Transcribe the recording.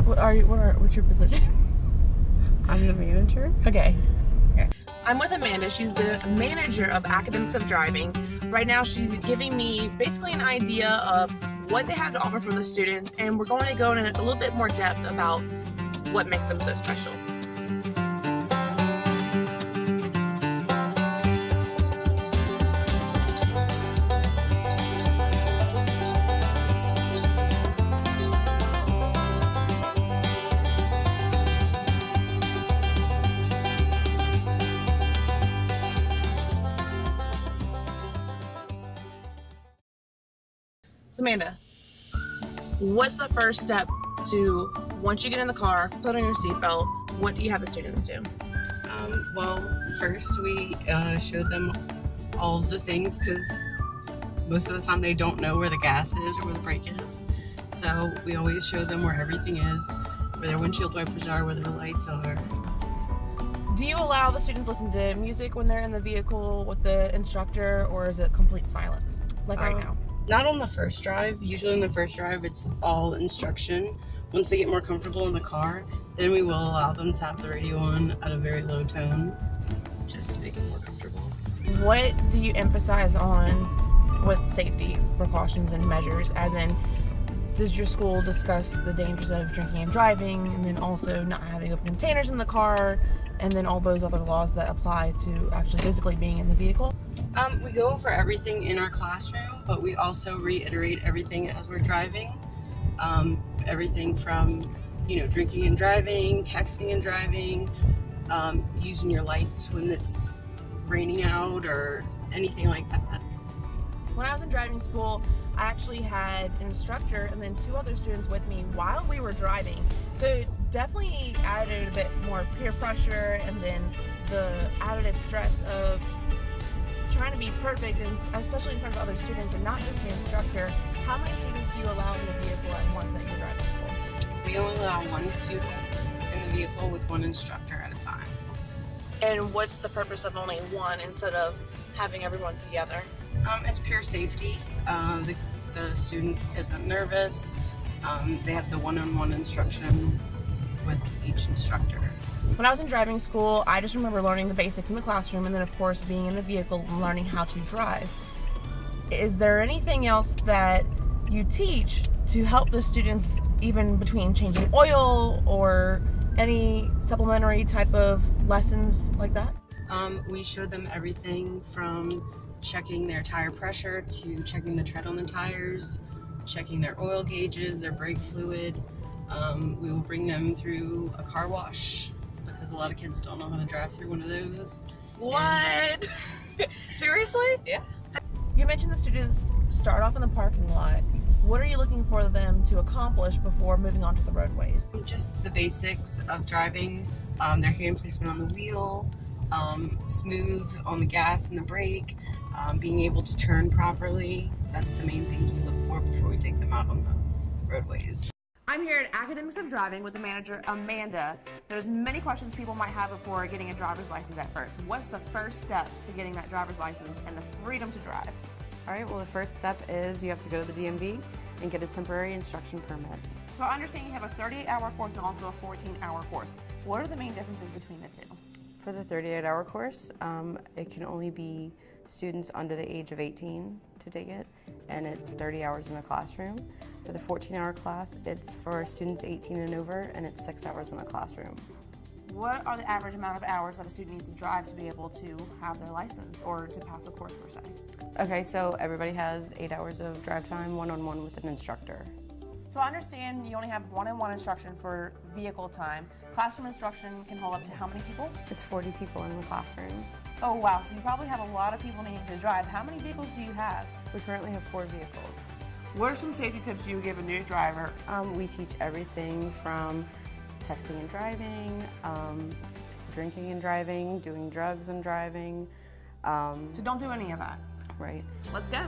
What's your position? I'm the manager. Okay. I'm with Amanda. She's the manager of Academics of Driving. Right now she's giving me basically an idea of what they have to offer for the students, and we're going to go in a little bit more depth about what makes them so special. So Amanda, what's the first step to, once you get in the car, put on your seatbelt, what do you have the students do? Well, first we show them all of the things, because most of the time they don't know where the gas is or where the brake is. So we always show them where everything is, where their windshield wipers are, where their lights are. Do you allow the students listen to music when they're in the vehicle with the instructor, or is it complete silence, like right now? Not on the first drive. Usually in the first drive it's all instruction. Once they get more comfortable in the car, then we will allow them to have the radio on at a very low tone, just to make it more comfortable. What do you emphasize on with safety precautions and measures, as in, does your school discuss the dangers of drinking and driving, and then also not having open containers in the car, and then all those other laws that apply to actually physically being in the vehicle? We go over everything in our classroom, but we also reiterate everything as we're driving. Everything from, drinking and driving, texting and driving, using your lights when it's raining out or anything like that. When I was in driving school, I actually had an instructor and then 2 other students with me while we were driving. So it definitely added a bit more peer pressure, and then the additive stress of trying to be perfect, and especially in front of other students and not just the instructor. How many students do you allow in the vehicle at once at your driving school? We only allow 1 student in the vehicle with 1 instructor at a time. And what's the purpose of only one instead of having everyone together? It's pure safety. The student isn't nervous. They have the one-on-one instruction with each instructor. When I was in driving school, I just remember learning the basics in the classroom, and then of course being in the vehicle and learning how to drive. Is there anything else that you teach to help the students, even between changing oil or any supplementary type of lessons like that? We show them everything from checking their tire pressure to checking the tread on the tires, checking their oil gauges, their brake fluid. We will bring them through a car wash, because a lot of kids don't know how to drive through one of those. What? Seriously? Yeah. You mentioned the students start off in the parking lot. What are you looking for them to accomplish before moving on to the roadways? Just the basics of driving, their hand placement on the wheel, smooth on the gas and the brake, being able to turn properly. That's the main things we look for before we take them out on the roadways. I'm here at Academics of Driving with the manager, Amanda. There's many questions people might have before getting a driver's license at first. What's the first step to getting that driver's license and the freedom to drive? All right, well, the first step is you have to go to the DMV and get a temporary instruction permit. So I understand you have a 38-hour course and also a 14-hour course. What are the main differences between the two? For the 38-hour course, it can only be students under the age of 18 to take it, and it's 30 hours in the classroom. For the 14-hour class, it's for students 18 and over, and it's 6 hours in the classroom. What are the average amount of hours that a student needs to drive to be able to have their license or to pass a course per se? Okay, so everybody has 8 hours of drive time, one-on-one with an instructor. So I understand you only have one-on-one instruction for vehicle time. Classroom instruction can hold up to how many people? It's 40 people in the classroom. Oh wow, so you probably have a lot of people needing to drive. How many vehicles do you have? We currently have 4 vehicles. What are some safety tips you would give a new driver? We teach everything from texting and driving, drinking and driving, doing drugs and driving. So don't do any of that. Right. Let's go.